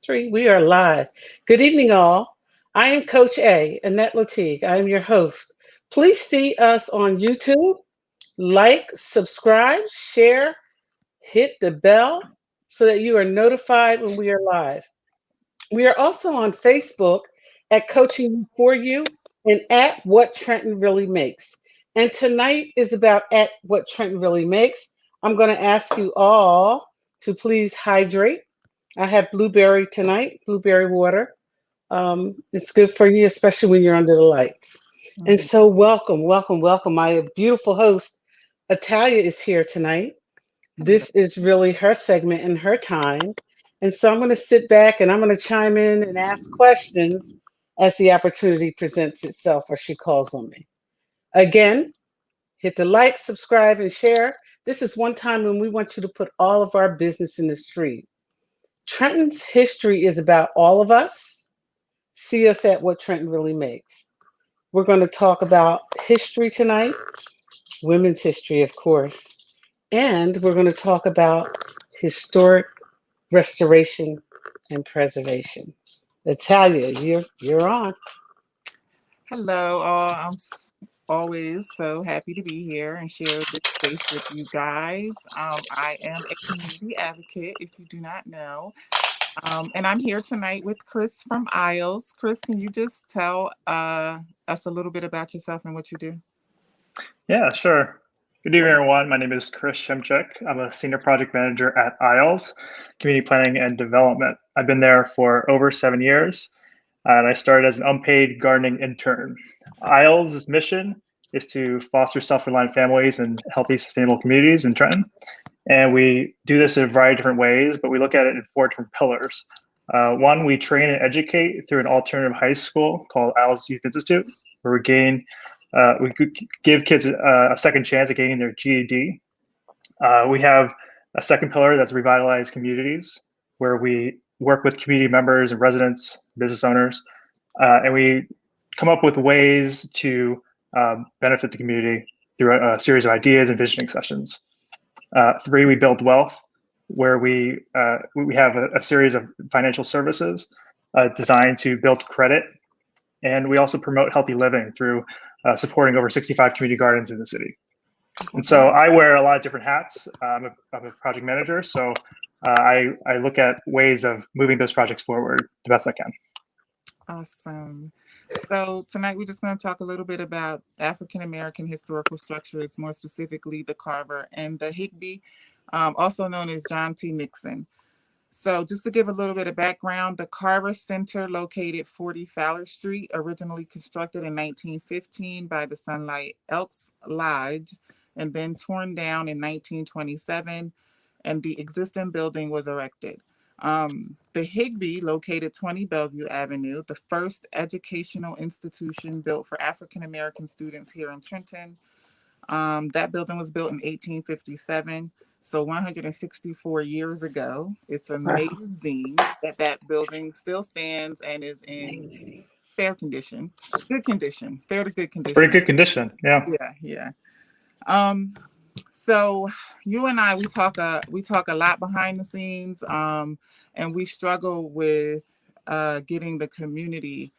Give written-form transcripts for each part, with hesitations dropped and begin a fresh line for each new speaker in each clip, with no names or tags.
Three, we are live. Good evening, all. I am Coach A, Annette Latigue. I am your host. Please see us on YouTube, like, subscribe, share, hit the bell so that you are notified when we are live. We are also on Facebook at Coaching for You and at What Trenton Really Makes. And tonight is about at What Trenton Really Makes. I'm going to ask you all to please hydrate. I have blueberry tonight, blueberry water. It's good for you, especially when you're under the lights. And
Mhm.
so, welcome, welcome, welcome. My beautiful host, Italia, is here tonight.
Hello.
This is really her segment and her time. And so, I'm going to sit back and I'm going to chime in and ask questions as the opportunity presents itself or she calls on me. Again, hit the like, subscribe, and share. This is one time when we want you to put all of our business in the street. Trenton's history is about all of us. See us at What Trenton Really Makes. We're going to talk about history tonight, women's history, of course, and we're going to talk about historic restoration and preservation. Natalia, you're on.
Hello, all. Always so happy to be here and share this space with you guys. I am a community advocate, if you do not know. And I'm here tonight with Chris from Isles. Chris, can you just tell us a little bit about yourself and what you do?
Yeah, sure. Good evening, everyone. My name is Chris Shemchuk. I'm a senior project manager at ISLES, Community Planning and Development. I've been there for over 7 years, and I started as an unpaid gardening intern. ISLES' mission is to foster self-reliant families and healthy, sustainable communities in Trenton. And we do this in a variety of different ways, but we look at it in four different pillars. One, we train and educate through an alternative high school called ISLES Youth Institute, where we give kids a second chance at getting their GED. We have a second pillar that's revitalize communities, where we work with community members and residents, business owners, and we come up with ways to benefit the community through a series of ideas and visioning sessions. Three, we build wealth, where we have a series of financial services designed to build credit, and we also promote healthy living through supporting over 65 community gardens in the city. And so I wear a lot of different hats. I'm a project manager, so I look at ways of moving those projects forward the best I can.
Awesome. So tonight we're just going to talk a little bit about African American historical structures, more specifically the Carver and the Higby, also known as John T. Nixon. So just to give a little bit of background, the Carver Center, located 40 Fowler Street, originally constructed in 1915 by the Sunlight Elks Lodge and then torn down in 1927, and the existing building was erected. The Higby, located 20 Bellevue Avenue, the first educational institution built for African American students here in Trenton. That building was built in 1857. So 164 years ago. It's
Wow,
amazing that that building still stands and is in
amazing.
fair condition, good condition, fair to good
It's pretty
condition.
good condition. Yeah.
Yeah, yeah. Um, so you and I, we talk a lot behind the scenes, and we struggle with getting the community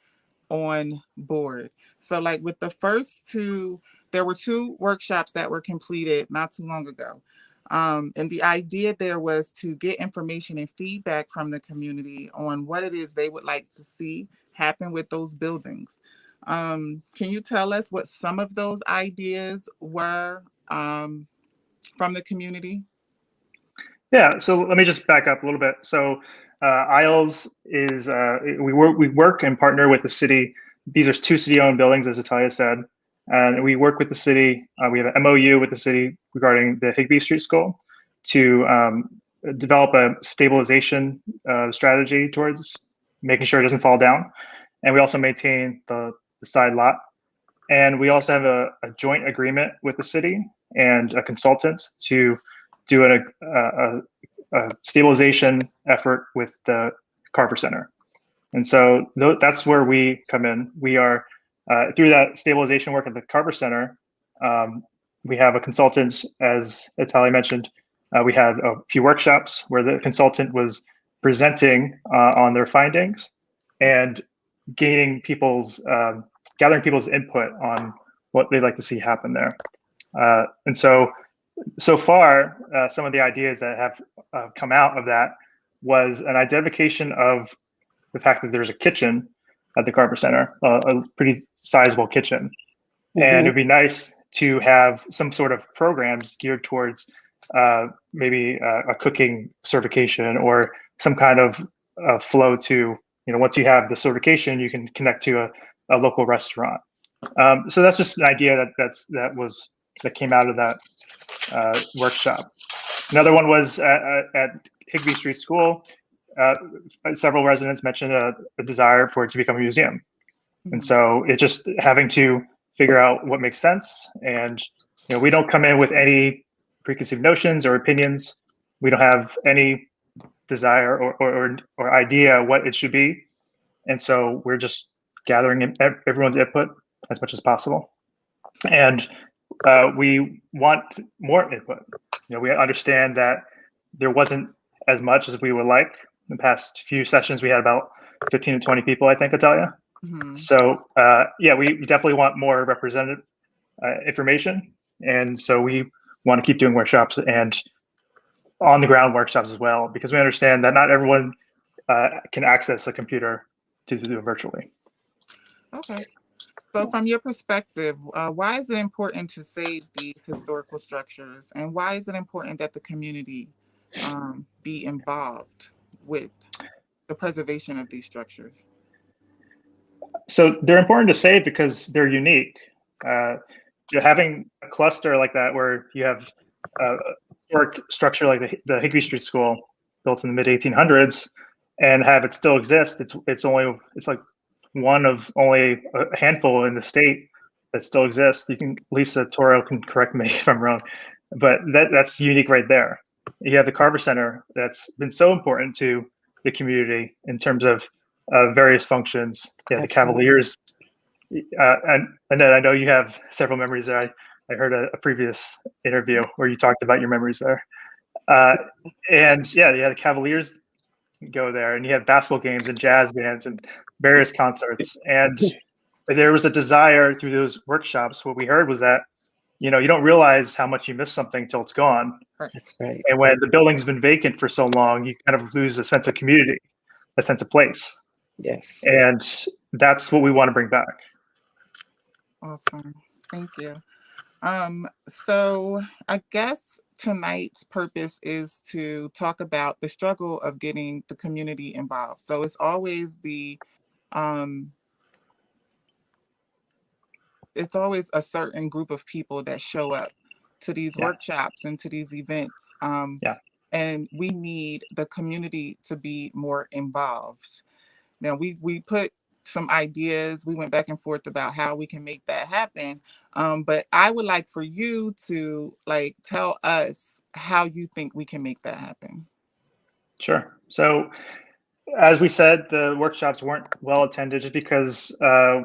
on board. So like with the first two, there were two workshops that were completed not too long ago. And the idea there was to get information and feedback from the community on what it is they would like to see happen with those buildings. Can you tell us what some of those ideas were from the community?
Yeah. So let me just back up a little bit. So ISLES is we work and partner with the city. These are two city-owned buildings, as Italia said, and we work with the city. We have an MOU with the city regarding the Higby Street School to develop a stabilization strategy towards making sure it doesn't fall down, and we also maintain the side lot. And we also have a joint agreement with the city and a consultant to do a stabilization effort with the Carver Center. And so that's where we come in. We are through that stabilization work at the Carver Center. We have a consultant, as Italia mentioned. We had a few workshops where the consultant was presenting on their findings and gathering people's input on what they'd like to see happen there. And so far, some of the ideas that have come out of that was an identification of the fact that there's a kitchen at the Carver Center, a pretty sizable kitchen. And it'd be nice to have some sort of programs geared towards maybe a cooking certification or some kind of flow to, once you have the certification, you can connect to a local restaurant. So that's just an idea that came out of that workshop. Another one was at Higbee Street School. Several residents mentioned a desire for it to become a museum. And so it's just having to figure out what makes sense. And we don't come in with any preconceived notions or opinions. We don't have any desire or idea what it should be. And so we're just gathering everyone's input as much as possible. And we want more input. We understand that there wasn't as much as we would like. In the past few sessions, we had about 15 to 20 people, I think, Atalia. So we definitely want more representative information. And so we want to keep doing workshops and on the ground workshops as well, because we understand that not everyone can access a computer to do it virtually.
Okay. So from your perspective, why is it important to save these historical structures? And why is it important that the community be involved with the preservation of these structures?
So they're important to save because they're unique. Having a cluster like that where you have a historic structure like the Higbee Street School built in the mid 1800s and have it still exist, it's like one of only a handful in the state that still exists. Lisa Toro can correct me if I'm wrong, but that's unique right there. You have the Carver Center that's been so important to the community in terms of various functions. Yeah, the Cavaliers. And I know you have several memories there. I heard a previous interview where you talked about your memories there. And yeah, the Cavaliers go there, and you have basketball games and jazz bands and various concerts. And there was a desire through those workshops. What we heard was that, you don't realize how much you miss something till it's gone.
That's right.
And when the building's been vacant for so long, you kind of lose a sense of community, a sense of place.
Yes.
And that's what we want to bring back.
Awesome. Thank you. So I guess tonight's purpose is to talk about the struggle of getting the community involved. So it's always it's always a certain group of people that show up to these workshops and to these events. And we need the community to be more involved. Now we put some ideas, we went back and forth about how we can make that happen. But I would like for you to tell us how you think we can make that happen.
Sure. So as we said, the workshops weren't well attended just because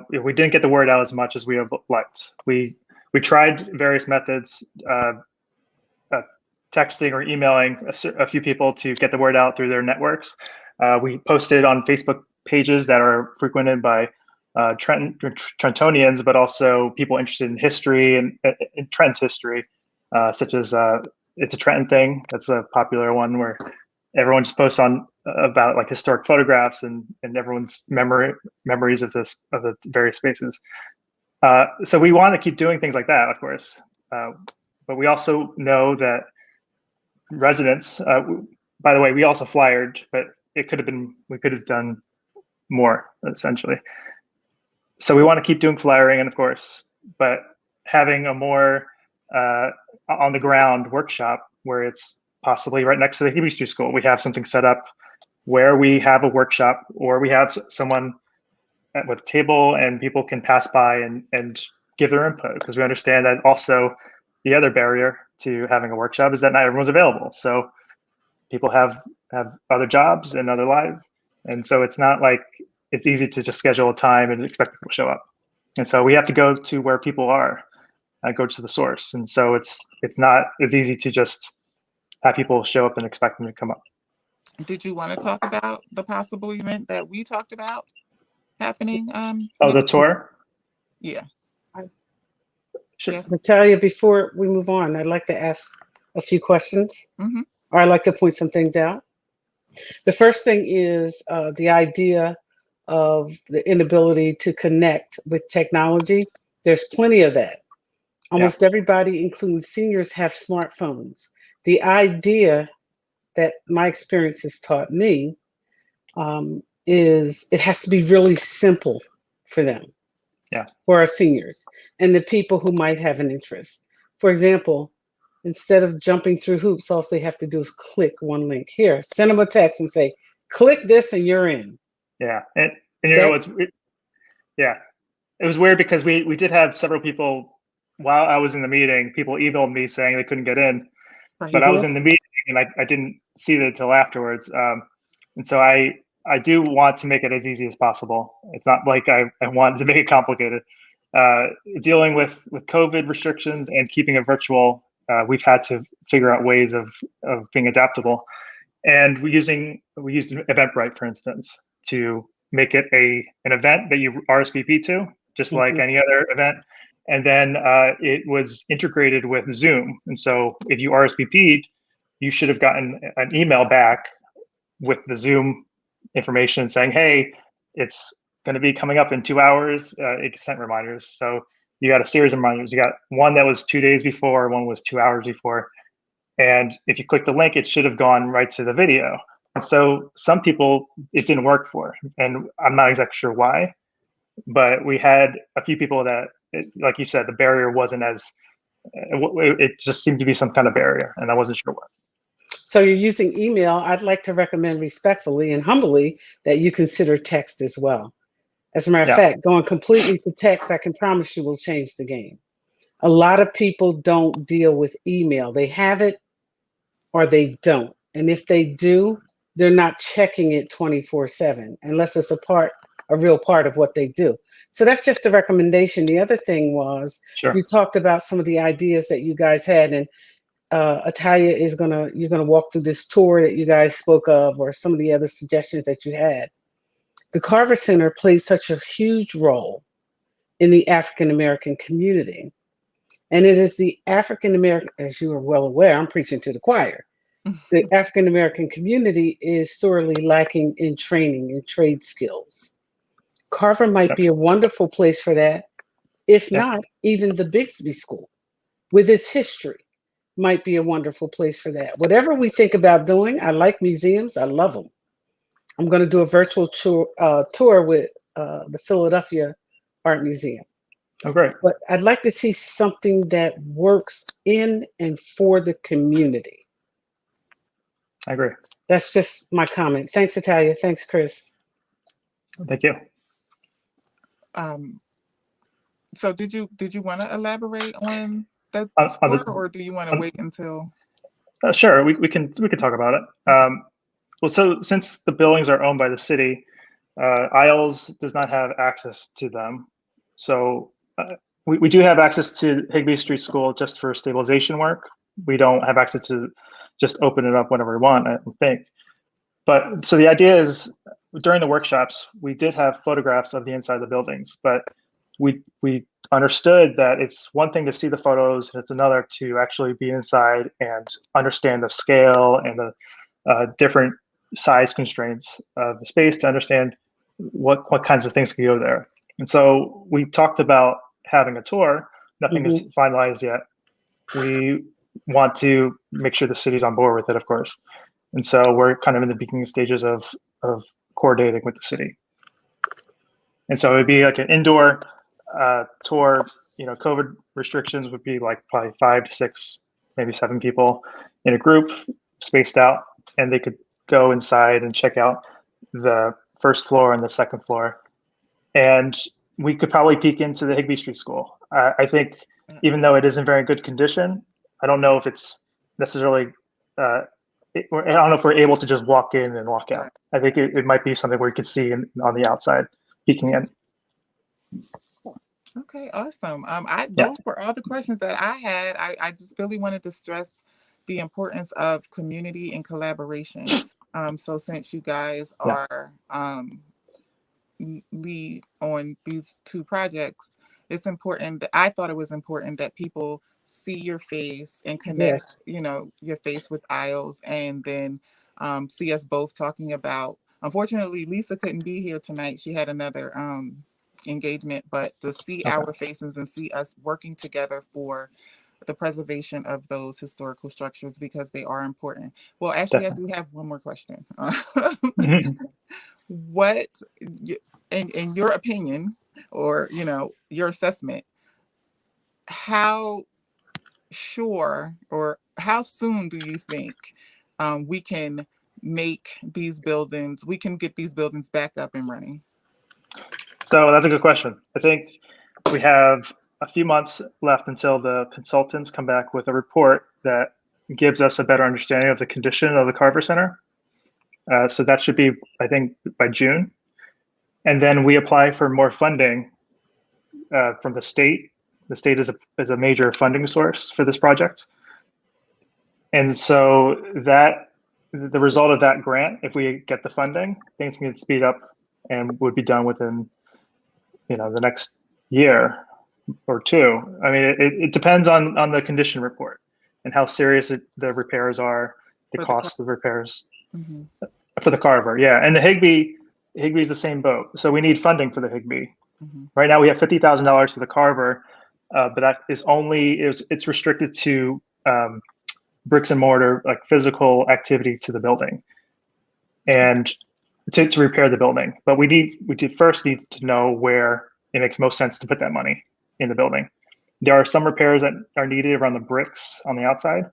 we didn't get the word out as much as we have liked. We tried various methods, texting or emailing a few people to get the word out through their networks. We posted on Facebook pages that are frequented by Trentonians, but also people interested in history and in Trent's history, such as It's a Trenton Thing. That's a popular one where everyone just posts on about historic photographs and everyone's memories of the various spaces. So we want to keep doing things like that, of course. But we also know that residents, by the way, we also flyered, but we could have done more, essentially. So we want to keep doing flyering, and of course, but having a more on the ground workshop where it's possibly right next to the Higbee Street School. We have something set up where we have a workshop, or we have someone with a table and people can pass by and give their input, because we understand that also the other barrier to having a workshop is that not everyone's available. So people have other jobs and other lives. And so it's not like it's easy to just schedule a time and expect people to show up. And so we have to go to where people are and go to the source. And so it's not as easy to just have people show up and expect them to come up.
Did you want to talk about the possible event that we talked about happening?
Oh, the tour?
Yeah.
Sure.
Yes.
Natalia, before we move on, I'd like to ask a few questions,
Mm-hmm.
or I'd like to point some things out. The first thing is the idea of the inability to connect with technology. There's plenty of that. Almost everybody, including seniors, have smartphones. The idea that my experience has taught me is it has to be really simple for them, for our seniors and the people who might have an interest. For example, instead of jumping through hoops, all they have to do is click one link. Here, send them a text and say, click this and you're in.
Yeah. And you know, it was weird because we did have several people while I was in the meeting, people emailed me saying they couldn't get in, but I was in the meeting and I didn't see it until afterwards. And so I do want to make it as easy as possible. It's not like I wanted to make it complicated. Dealing with COVID restrictions and keeping it virtual, we've had to figure out ways of being adaptable. And we used Eventbrite, for instance, to make it an event that you RSVP to, just like any other event. And then it was integrated with Zoom. And so if you RSVP'd, you should have gotten an email back with the Zoom information saying, hey, it's going to be coming up in 2 hours. It sent reminders. So you got a series of reminders. You got one that was 2 days before, one was 2 hours before. And if you click the link, it should have gone right to the video. And so some people, it didn't work for. And I'm not exactly sure why. But we had a few people that, like you said, the barrier wasn't as, it just seemed to be some kind of barrier. And I wasn't sure what.
So you're using email. I'd like to recommend respectfully and humbly that you consider text as well. As a matter of fact, going completely to text, I can promise you will change the game. A lot of people don't deal with email. They have it or they don't. And if they do, they're not checking it 24/7 unless it's a real part of what they do. So that's just a recommendation. The other thing was you talked about some of the ideas that you guys had, and Atalia you're gonna walk through this tour that you guys spoke of, or some of the other suggestions that you had. The Carver Center plays such a huge role in the African American community. And it is the African American, as you are well aware, I'm preaching to the choir. The African American community is sorely lacking in training and trade skills. Carver might be a wonderful place for that. If not, even the Bixby School, with its history, might be a wonderful place for that. Whatever we think about doing, I like museums. I love them. I'm going to do a virtual tour with the Philadelphia Art Museum.
Oh, great.
But I'd like to see something that works in and for the community.
I agree.
That's just my comment. Thanks, Atalia. Thanks, Chris.
Thank you.
So did you want to elaborate on that tour, or do you want to wait until?
Sure, we can talk about it. Well, so since the buildings are owned by the city, Isles does not have access to them. So we do have access to Higbee Street School just for stabilization work. We don't have access to just open it up whenever we want, I think. But so the idea is during the workshops, we did have photographs of the inside of the buildings, but we understood that it's one thing to see the photos and it's another to actually be inside and understand the scale and the different size constraints of the space to understand what kinds of things could go there. And so we talked about having a tour. Nothing is finalized yet. We want to make sure the city's on board with it, of course. And so we're kind of in the beginning stages of coordinating with the city. And so it'd be like an indoor tour. You know, COVID restrictions would be like probably 5 to 6, maybe 7 people in a group, spaced out, and they could go inside and check out the first floor and the second floor. And we could probably peek into the Higbee Street School. I think even though it is in very good condition, I don't know if it's necessarily, I don't know if we're able to just walk in and walk out. I think it might be something where you can see on the outside, peeking in.
Okay, awesome. Those were all the questions that I had. I just really wanted to stress the importance of community and collaboration. So since you guys
Yeah.
are lead on these two projects, it's important that I thought it was important that people see your face and connect,
Yes.
your face with Isles, and then see us both talking about. Unfortunately, Lisa couldn't be here tonight. She had another engagement, but to see
Okay.
our faces and see us working together for the preservation of those historical structures, because they are important. Well, actually, I do have one more question.
Definitely.
What, in your opinion, or your assessment, how sure or how soon do you think we can we can get these buildings back up and running?
So that's a good question. I think we have a few months left until the consultants come back with a report that gives us a better understanding of the condition of the Carver Center. So that should be, I think, by June. And then we apply for more funding from the state. The state is a major funding source for this project. And so the result of that grant, if we get the funding, things can speed up and would be done within the next year or two. I mean, it depends on the condition report and how serious the repairs are, the
For the
cost of repairs
Mhm.
for the Carver. Yeah, and the Higbee's the same boat. So we need funding for the Higbee.
Mhm.
Right now we have $50,000 for the Carver, but that is it's restricted to bricks and mortar, like physical activity to the building, and to repair the building. But we first need to know where it makes most sense to put that money in the building. There are some repairs that are needed around the bricks on the outside,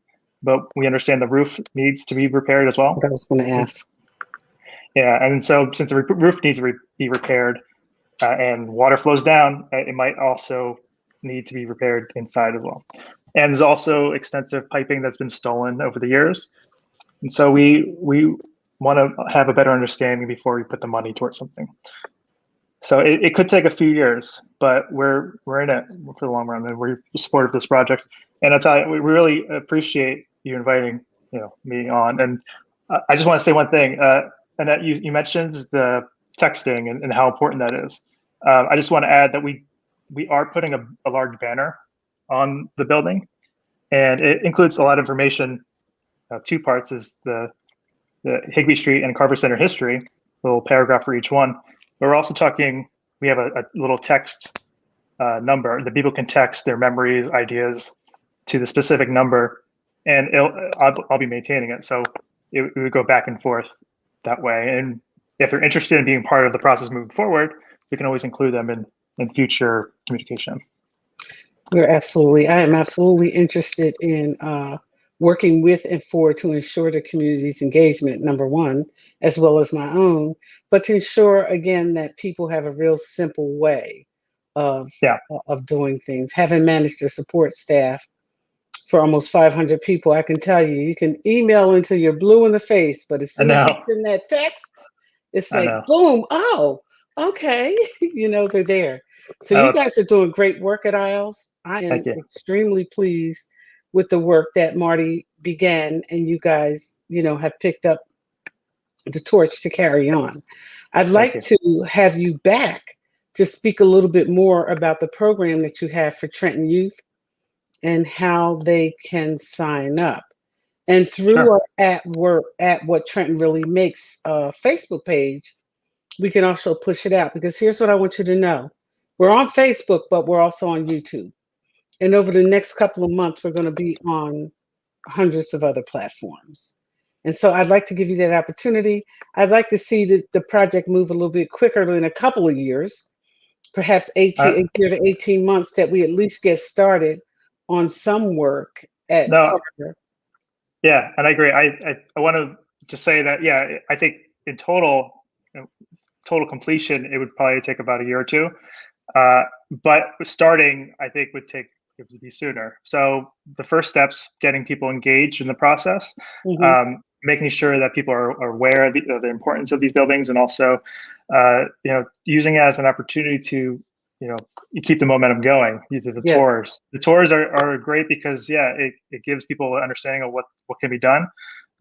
but we understand the roof needs to be repaired as well.
What I was going to ask.
Yeah, and so since the roof needs to be repaired and water flows down, it might also need to be repaired inside as well. And there's also extensive piping that's been stolen over the years. And so we want to have a better understanding before we put the money towards something. So it could take a few years, but we're in it for the long run, and we're supportive of this project. And I tell you, we really appreciate you inviting me on. And I just want to say one thing, Annette, you mentioned the texting and how important that is. I just want to add that we are putting a large banner on the building, and it includes a lot of information. Two parts is the Higbee Street and Carver Center history, a little paragraph for each one. But we're also talking, we have a little text number that people can text their memories, ideas to the specific number, and I'll be maintaining it. So it would go back and forth that way. And if they're interested in being part of the process moving forward, we can always include them in future communication.
I am absolutely interested in working with and for to ensure the community's engagement, number one, as well as my own, but to ensure again that people have a real simple way of doing things. Having managed a support staff for almost 500 people, I can tell you can email until you're blue in the face, but as soon as you send that text, it's like boom, oh, okay, they're there. So you guys are doing great work at Isles. I am extremely pleased with the work that Marty began, and you guys, have picked up the torch to carry on. I'd like to have you back to speak a little bit more about the program that you have for Trenton Youth and how they can sign up. And through our at What Trenton Really Makes Facebook page, we can also push it out, because here's what I want you to know. We're on Facebook, but we're also on YouTube. And over the next couple of months, we're going to be on hundreds of other platforms. And so I'd like to give you that opportunity. I'd like to see the project move a little bit quicker than a couple of years, perhaps 8 to 18 months, that we at least get started on some work at Carver.
Yeah, and I agree. I want to just say that, I think in total completion, it would probably take about a year or two. But starting, I think, would be sooner. So the first steps, getting people engaged in the process, making sure that people are aware of the importance of these buildings, and also, using it as an opportunity to, you keep the momentum going. These are the tours. The tours are great because, it gives people an understanding of what can be done.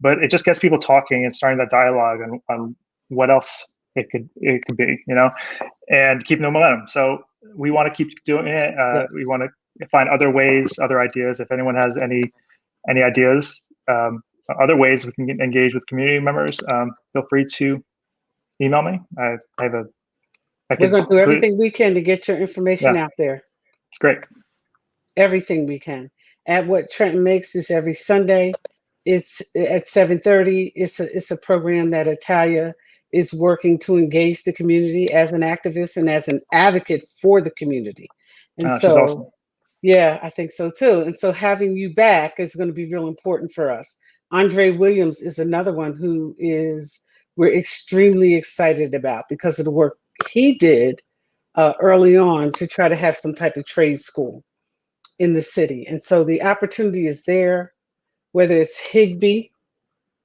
but it just gets people talking and starting that dialogue on what else it could be, and keeping the momentum. So we want to keep doing it.
Yes.
We want to find other ways, other ideas. If anyone has any ideas, other ways we can engage with community members, feel free to email me. I have a.
We're going to do everything we can to get your information out there.
It's great.
Everything we can. At What Trenton Makes is every Sunday. It's at 7:30. It's a program that Italia is working to engage the community as an activist and as an advocate for the community. And so,
she's awesome.
Yeah, I think so too. And so having you back is going to be real important for us. Andre Williams is another one who we're extremely excited about because of the work he did early on to try to have some type of trade school in the city. And so the opportunity is there, whether it's Higbee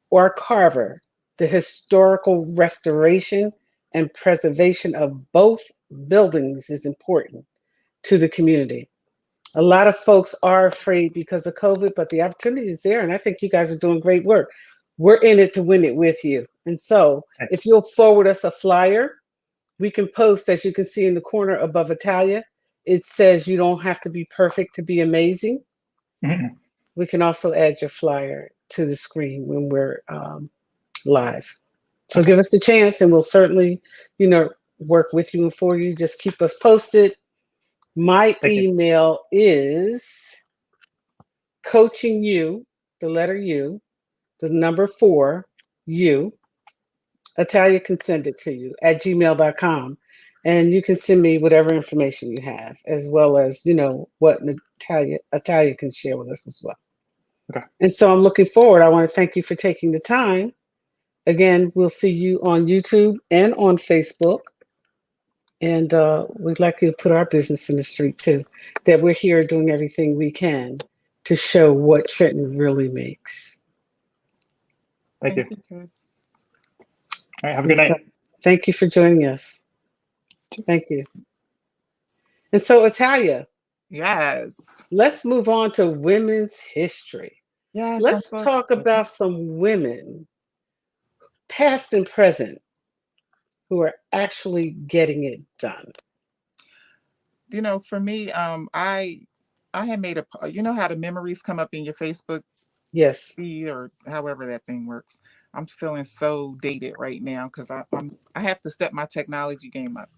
or Carver, the historical restoration and preservation of both buildings is important to the community. A lot of folks are afraid because of COVID, but the opportunity is there. And I think you guys are doing great work. We're in it to win it with you. And so if you'll forward us a flyer, we can post, as you can see in the corner above Italia, it says you don't have to be perfect to be amazing.
Mm-hmm.
We can also add your flyer to the screen when we're live. So give us a chance and we'll certainly, work with you and for you. Just keep us posted. My email is coachingu, the letter U, the number 4, U. Italia can send it to you at gmail.com. And you can send me whatever information you have, as well as, what Italia can share with us as well.
Okay.
And so I'm looking forward. I want to thank you for taking the time. Again, we'll see you on YouTube and on Facebook. And we'd like you to put our business in the street too, that we're here doing everything we can to show what Trenton really makes.
Thank you.
Chris.
All right, have a good night.
So, thank you for joining us. Thank you. And so, Italia.
Yes.
Let's move on to women's history.
Yes.
Let's talk about some women, past and present, who are actually getting it done.
For me, I had made how the memories come up in your Facebook
Yes.
feed or however that thing works. I'm feeling so dated right now because I have to step my technology game up.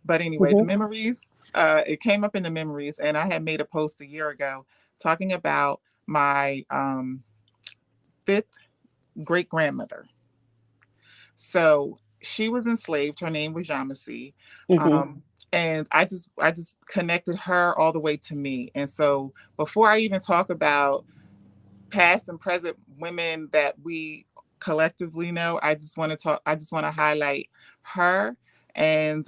But anyway, the memories, it came up in the memories, and I had made a post a year ago talking about my 5th great grandmother. So she was enslaved. Her name was Yamasi. And I just connected her all the way to me. And so before I even talk about past and present women that we collectively know, I just want to highlight her and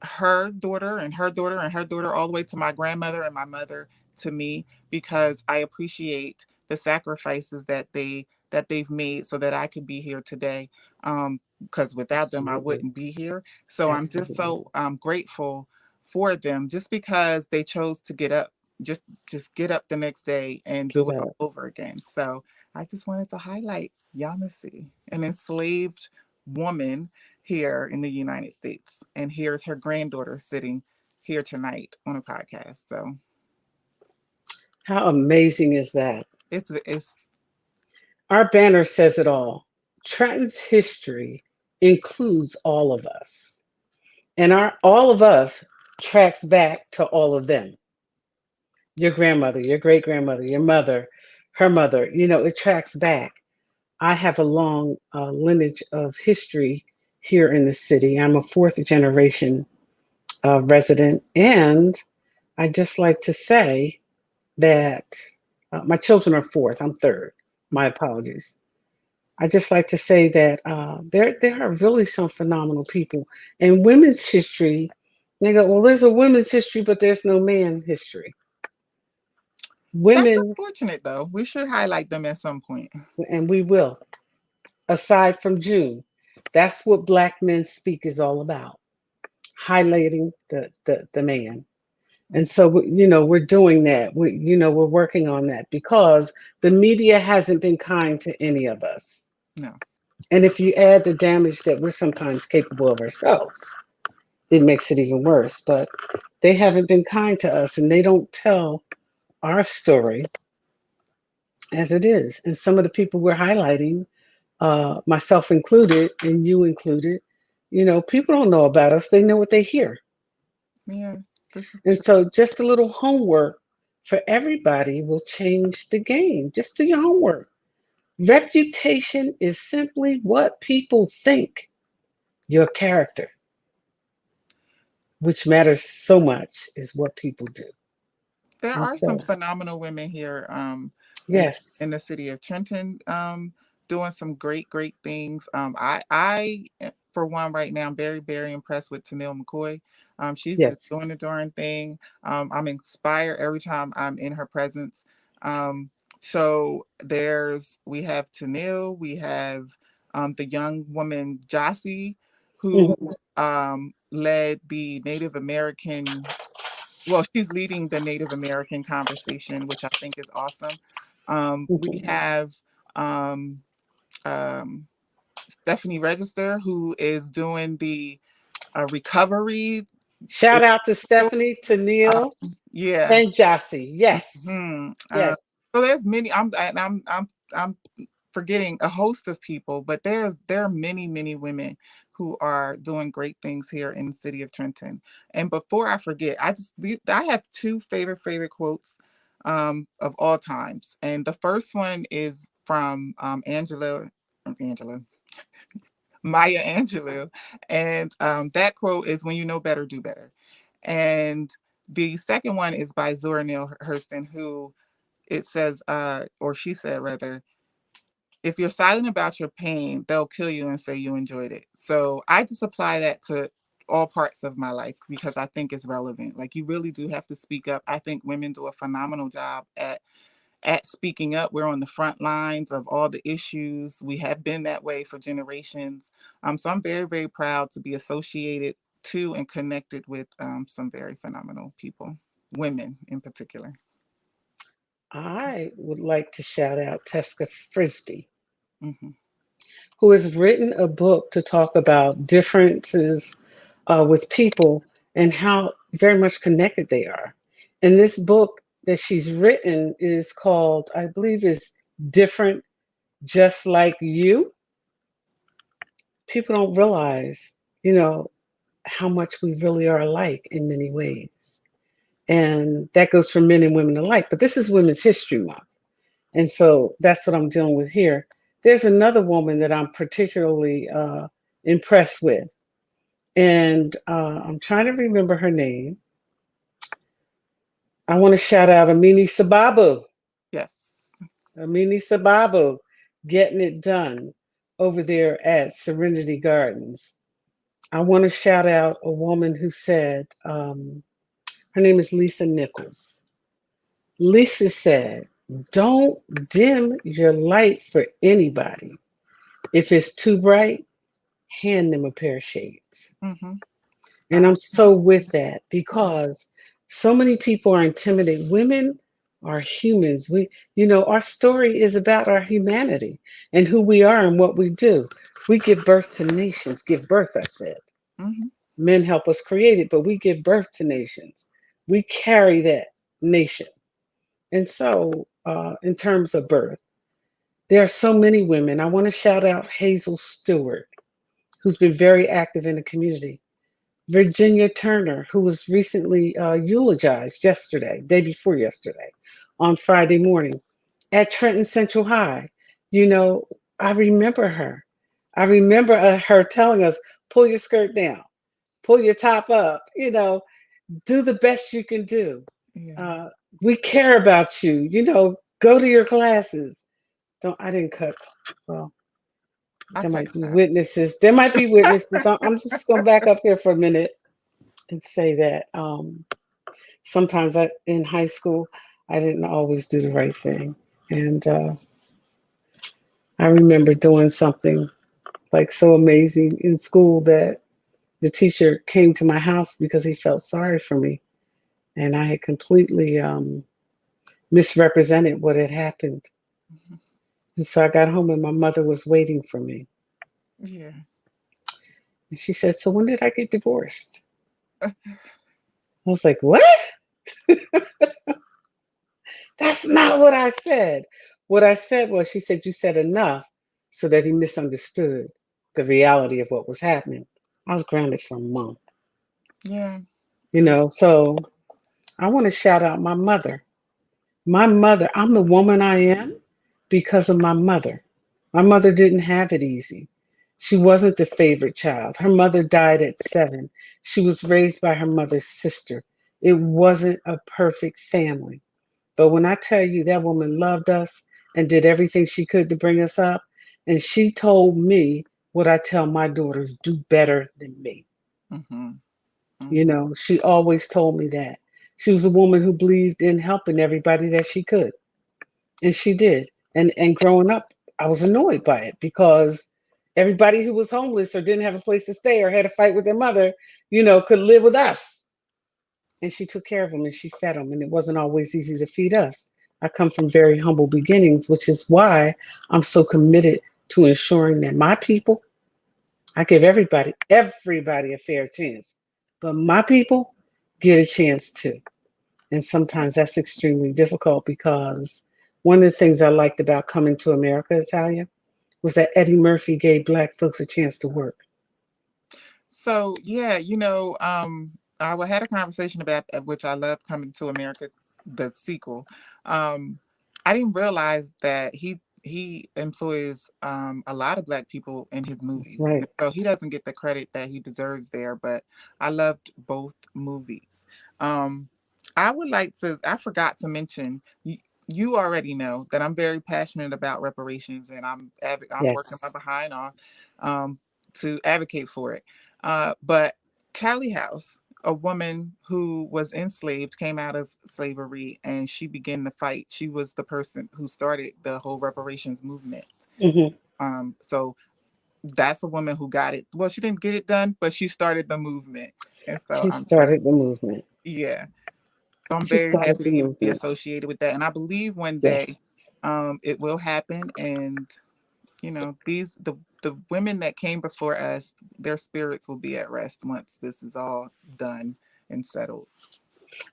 her daughter and her daughter and her daughter all the way to my grandmother and my mother to me, because I appreciate the sacrifices that they've made so that I could be here today. Because without them, I wouldn't be here. So I'm just so grateful for them, just because they chose to get up, just get up the next day and do it all over again. So I just wanted to highlight Yamasi, an enslaved woman here in the United States. And here's her granddaughter sitting here tonight on a podcast. So
how amazing is that?
It's
our banner says it all. Trenton's history includes all of us. And all of us tracks back to all of them. Your grandmother, your great grandmother, your mother, her mother, it tracks back. I have a long lineage of history here in the city. I'm a 4th generation resident. And I just like to say that my children are 4th. I'm 3rd. My apologies. I just like to say that there are really some phenomenal people. And women's history, they go, well, there's a women's history, but there's no man history. Women.
That's unfortunate, though. We should highlight them at some point.
And we will. Aside from June, that's what Black Men Speak is all about. Highlighting the man. And so, we're doing that. We're working on that because the media hasn't been kind to any of us.
No.
And if you add the damage that we're sometimes capable of ourselves, it makes it even worse. But they haven't been kind to us, and they don't tell our story as it is. And some of the people we're highlighting, myself included, and you included, people don't know about us. They know what they hear.
Yeah, this is
And
true.
so just a little homework for everybody will change the game. Just do your homework. Reputation is simply what people think, your character, which matters so much, is what people do.
There
And
are some
so,
phenomenal women here in
yes.
the city of Trenton doing some great things. I for one right now I'm very impressed with Tanil McCoy. She's just doing the
Yes.
darn thing. I'm inspired every time I'm in her presence. Um, so we have Tanil, we have the young woman Jossie, who
Mhm.
led the Native American, well, she's leading the Native American conversation, which I think is awesome. We
Mhm.
have um, um, Stephanie Register, who is doing the recovery.
Shout
It's
out to Stephanie, to Neil,
yeah.
and Jossie. Yes.
hmm
Yes.
so there's many. I'm forgetting a host of people, but there are many women who are doing great things here in the city of Trenton. And before I forget, I have two favorite quotes of all times, and the first one is from Angela Maya Angelou, and that quote is "When you know better, do better." And the second one is by Zora Neale Hurston, who it says, or she said rather, if you're silent about your pain, they'll kill you and say you enjoyed it. So I just apply that to all parts of my life because I think it's relevant. Like you really do have to speak up. I think women do a phenomenal job at speaking up. We're on the front lines of all the issues. We have been that way for generations. So I'm very proud to be associated to and connected with some very phenomenal people, women in particular.
I would like to shout out Teska Frisbee,
hmm
who has written a book to talk about differences with people and how very much connected they are. And this book that she's written is called, I believe, is Different Just Like You. People don't realize, you know, how much we really are alike in many ways. And that goes for men and women alike. But this is Women's History Month. And so that's what I'm dealing with here. There's another woman that I'm particularly impressed with. And I'm trying to remember her name. I want to shout out Amini Sababu.
Yes.
Amini Sababu getting it done over there at Serenity Gardens. I want to shout out a woman who said, her name is Lisa Nichols. Lisa said, don't dim your light for anybody. If it's too bright, hand them a pair of shades.
hmm
And I'm so with that because so many people are intimidated. Women are humans. Our story is about our humanity and who we are and what we do. We give birth to nations. Give birth, I said.
hmm
Men help us create it, but we give birth to nations. We carry that nation. And so, in terms of birth, there are so many women. I want to shout out Hazel Stewart, who's been very active in the community. Virginia Turner, who was recently eulogized yesterday, day before yesterday, on Friday morning at Trenton Central High. You know, I remember her. I remember her telling us, pull your skirt down, pull your top up, do the best you can do.
Yeah.
Uh, we care about you, go to your classes. I didn't cut. Well,
I
there
cut
might be
that.
witnesses. There might be witnesses. I'm just going to back up here for a minute and say that sometimes in high school, I didn't always do the right thing. And I remember doing something like so amazing in school that the teacher came to my house because he felt sorry for me. and I had completely misrepresented what had happened.
Mhm.
And so I got home and my mother was waiting for me.
Yeah.
And she said, "So when did I get divorced?" I was like, "What? That's not what I said." What I said was, she said, "You said enough so that he misunderstood the reality of what was happening." I was grounded for a month,
Yeah.
you know. So I want to shout out my mother. My mother, I'm the woman I am because of my mother. My mother didn't have it easy. She wasn't the favorite child. Her mother died at 7. She was raised by her mother's sister. It wasn't a perfect family. But when I tell you that woman loved us and did everything she could to bring us up, and she told me what I tell my daughters, do better than me.
Mhm.
You
Mhm.
know, she always told me that. She was a woman who believed in helping everybody that she could. And she did. And growing up, I was annoyed by it because everybody who was homeless or didn't have a place to stay or had a fight with their mother, you know, could live with us. And she took care of them and she fed them. And it wasn't always easy to feed us. I come from very humble beginnings, which is why I'm so committed to ensuring that my people, I give everybody a fair chance, but my people get a chance too. And sometimes that's extremely difficult because one of the things I liked about coming to America, Italia, was that Eddie Murphy gave Black folks a chance to work.
So yeah, had a conversation about that, which I love Coming to America, the sequel. Um, I didn't realize that he employs a lot of Black people in his
That's
movies,
right.
and so he doesn't get the credit that he deserves there. But I loved both movies. Um, I would like to. I forgot to mention. You already know that I'm very passionate about reparations, and I'm working my
Yes.
behind off um, to advocate for it. But Callie House, a woman who was enslaved, came out of slavery and she began the fight. She was the person who started the whole reparations movement.
Hmm.
So that's a woman who got it. Well, she didn't get it done, but she started the movement. And so
She started the movement.
yeah. So I'm
She
very
started
happy
the
to be
movement.
associated with that. And I believe one day
Yes.
it will happen. And the women that came before us, their spirits will be at rest once this is all done and settled.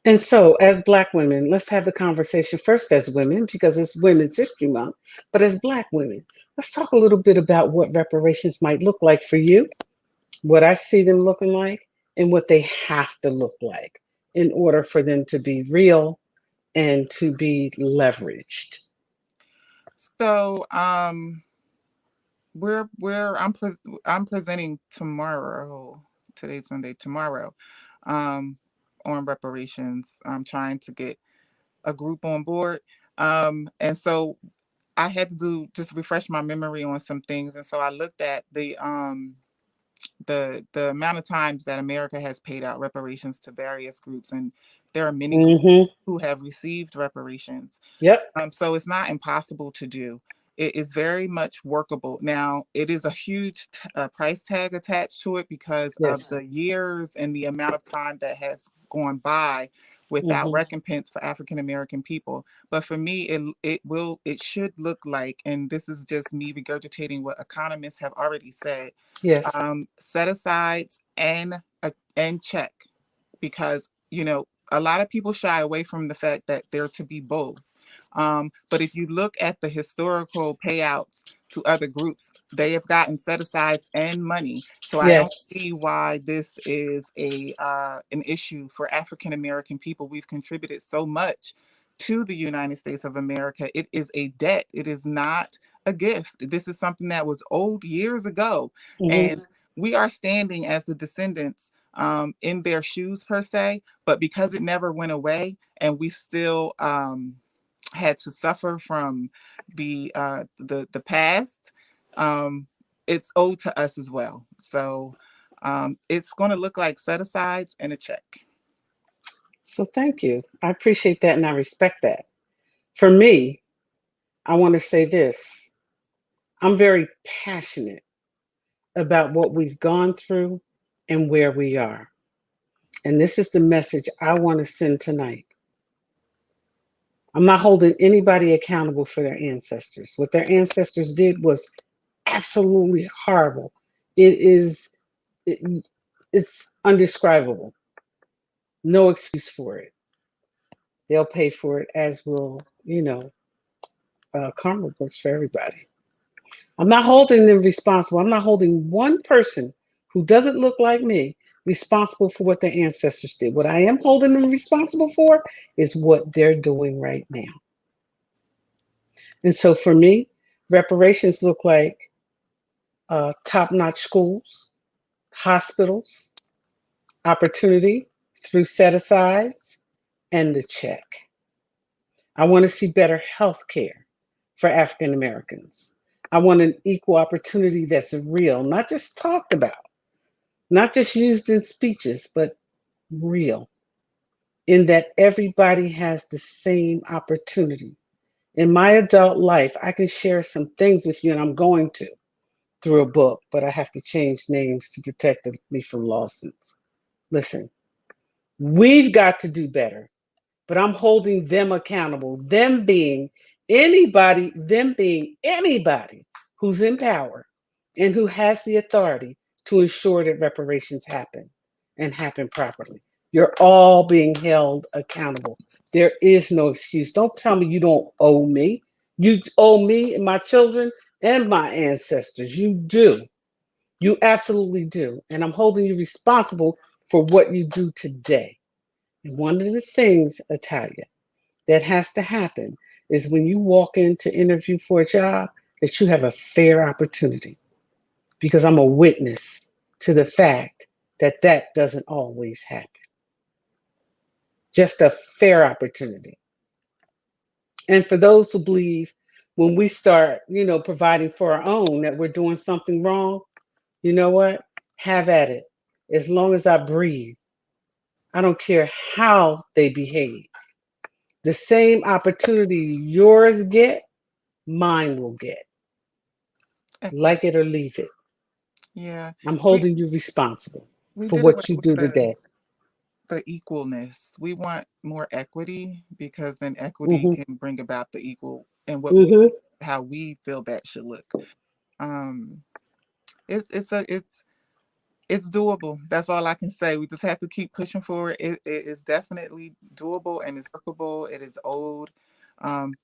And so, as Black women, let's have the conversation first as women, because it's Women's History Month, but as Black women, let's talk a little bit about what reparations might look like for you, what I see them looking like, and what they have to look like in order for them to be real and to be leveraged.
So I'm presenting tomorrow. Today's Sunday. Tomorrow, um, on reparations. I'm trying to get a group on board. And so I had to do just refresh my memory on some things. And so I looked at the amount of times that America has paid out reparations to various groups, and there are many groups
Hmm.
who have received reparations.
Yep.
So it's not impossible to do. It is very much workable. Now, it is a huge price tag attached to it because of
Yes.
the years and the amount of time that has gone by without
Hmm.
recompense for African American people. But for me, it should look like, and this is just me regurgitating what economists have already said,
Yes.
set asides and check, because a lot of people shy away from the fact that they're to be both. But if you look at the historical payouts to other groups, they have gotten set asides and money. So I don't
Yes.
see why this is a an issue for African American people. We've contributed so much to the United States of America. It is a debt. It is not a gift. This is something that was old years ago,
Hmm.
and we are standing as the descendants in their shoes per se. But because it never went away, and we still had to suffer from the past, um, it's owed to us as well. So it's going to look like set asides and a check.
So thank you. I appreciate that and I respect that. For me, I want to say this. I'm very passionate about what we've gone through and where we are. And this is the message I want to send tonight. I'm not holding anybody accountable for their ancestors. What their ancestors did was absolutely horrible. It's undescribable. No excuse for it. They'll pay for it, as will, karma works for everybody. I'm not holding them responsible. I'm not holding one person who doesn't look like me responsible for what their ancestors did. What I am holding them responsible for is what they're doing right now. And so for me, reparations look like top-notch schools, hospitals, opportunity through set-asides, and the check. I want to see better health care for African Americans. I want an equal opportunity that's real, not just talked about, not just used in speeches, but real, in that everybody has the same opportunity. In my adult life, I can share some things with you, and I'm going to through a book, but I have to change names to protect me from lawsuits. Listen, we've got to do better, but I'm holding them accountable, them being anybody who's in power and who has the authority to ensure that reparations happen and happen properly. You're all being held accountable. There is no excuse. Don't tell me you don't owe me. You owe me and my children and my ancestors. You do. You absolutely do. And I'm holding you responsible for what you do today. And one of the things, Italia, that has to happen is when you walk in to interview for a job, that you have a fair opportunity. Because I'm a witness to the fact that that doesn't always happen. Just a fair opportunity. And for those who believe when we start, providing for our own that we're doing something wrong, you know what? Have at it. As long as I breathe, I don't care how they behave. The same opportunity yours get, mine will get. Like it or leave it.
Yeah.
I'm holding you responsible
We
for
did away
what you
with
do today.
the equalness. We want more equity because then equity
Mm-hmm.
can bring about the equal and
Mm-hmm.
how we feel that should look. Um, it's doable. That's all I can say. We just have to keep pushing forward. It is definitely doable and it's workable. It is owed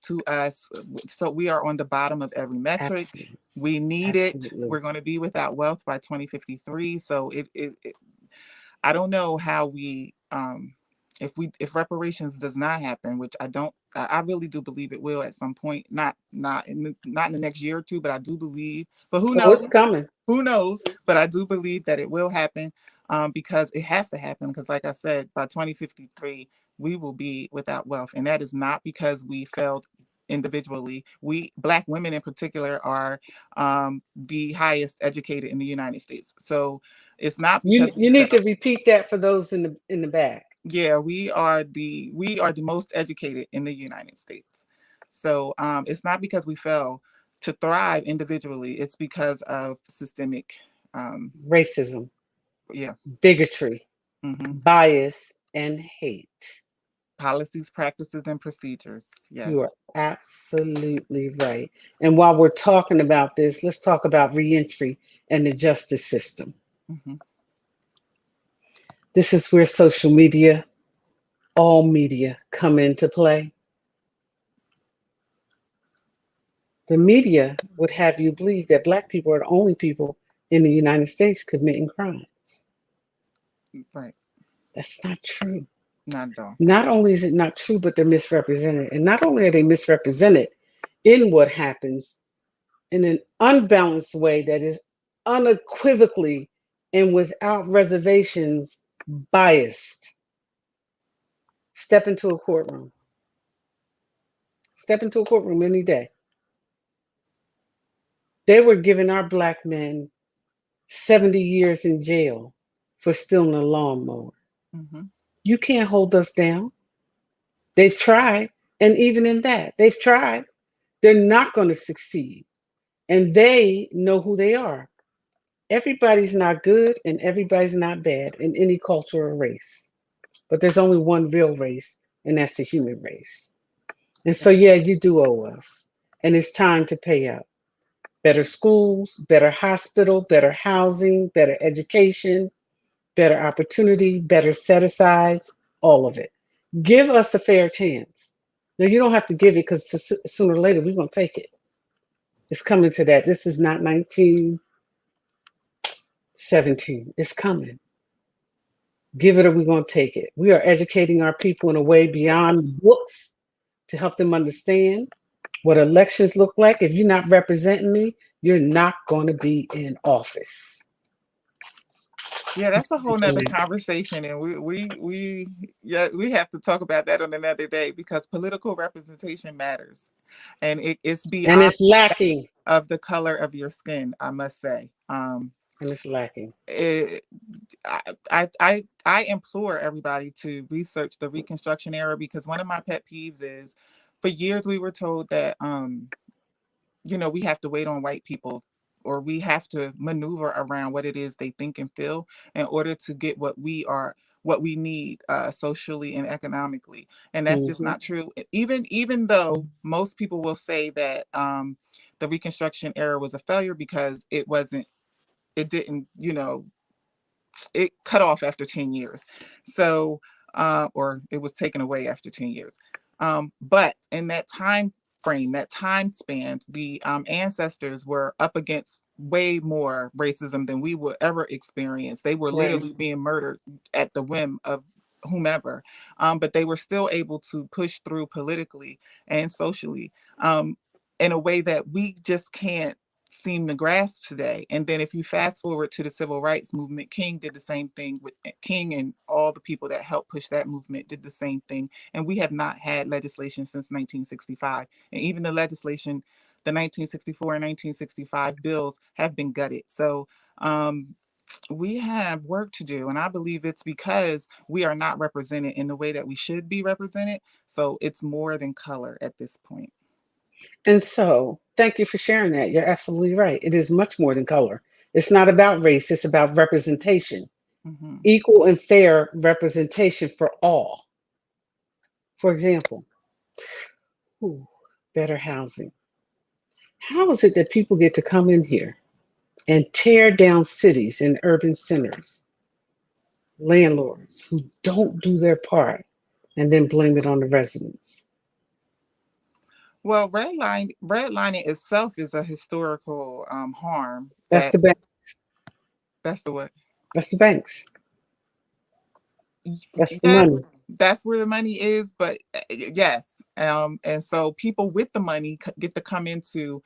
to us. So we are on the bottom of every metric.
Absolutely.
We need it.
Absolutely.
We're going to be without wealth by 2053. So I don't know how we if reparations does not happen, which I really do believe it will at some point, not in the next year or two, but I do believe. But who
Oh,
knows?
it's coming.
Who knows? But I do believe that it will happen because it has to happen. Because, like I said, by 2053, we will be without wealth. And that is not because we failed individually. We, Black women in particular, are the highest educated in the United States. So it's not because
You need to repeat that for those in the back.
Yeah, we are the most educated in the United States. So it's not because we fell to thrive individually. It's because of systemic
Racism,
yeah,
bigotry, bias, and hate.
policies, practices, and procedures. Yes.
You are absolutely right. And while we're talking about this, let's talk about reentry and the justice system. This is where social media, all media, come into play. The media would have you believe that Black people are the only people in the United States committing crimes.
Right.
That's not true.
Not at all.
Not only is it not true, but they're misrepresented. And not only are they misrepresented in what happens in an unbalanced way that is unequivocally and without reservations biased. Step into a courtroom. Step into a courtroom any day. They were giving our Black men 70 years in jail for stealing a lawnmower. You can't hold us down. They've tried. And even in that, they've tried. They're not going to succeed. And they know who they are. Everybody's not good and everybody's not bad in any culture or race. But there's only one real race, and that's the human race. And so, yeah, you do owe us. And it's time to pay up. Better schools, better hospital, better housing, better education, better opportunity, better set asides, all of it. Give us a fair chance. Now, you don't have to give it because sooner or later we're going to take it. It's coming to that. This is not 1917. It's coming. Give it or we're going to take it. We are educating our people in a way beyond books to help them understand what elections look like. If you're not representing me, you're not going to be in office.
Yeah, that's a whole nother conversation, and we have to talk about that on another day because political representation matters, and it's
And
beyond
it's lacking.
of the color of your skin, I must say.
And it's lacking.
It, I implore everybody to research the Reconstruction era because one of my pet peeves is, for years we were told that we have to wait on white people or we have to maneuver around what it is they think and feel in order to get what we need socially and economically, and that's just
Mm-hmm.
not true. Even though most people will say that the Reconstruction era was a failure because it didn't, it cut off after 10 years. So, or it was taken away after 10 years. But in that time frame, that time span, the ancestors were up against way more racism than we would ever experience. They were
Right.
literally being murdered at the whim of whomever, but they were still able to push through politically and socially in a way that we just can't seem to grasp today. And then if you fast forward to the civil rights movement, King did the same thing with King, and all the people that helped push that movement did the same thing. And we have not had legislation since 1965. And even the legislation, the 1964 and 1965 bills have been gutted. So we have work to do. And I believe it's because we are not represented in the way that we should be represented. So it's more than color at this point.
And so, thank you for sharing that. You're absolutely right. It is much more than color. It's not about race, it's about representation,
Mm-hmm.
equal and fair representation for all. For example, better housing. How is it that people get to come in here and tear down cities and urban centers, landlords who don't do their part, and then blame it on the residents?
Well, redlining itself is a historical harm.
That's the bank.
That's the what?
That's the banks. That's the money.
Yes, that's where the money is. But yes, and so people with the money get to come into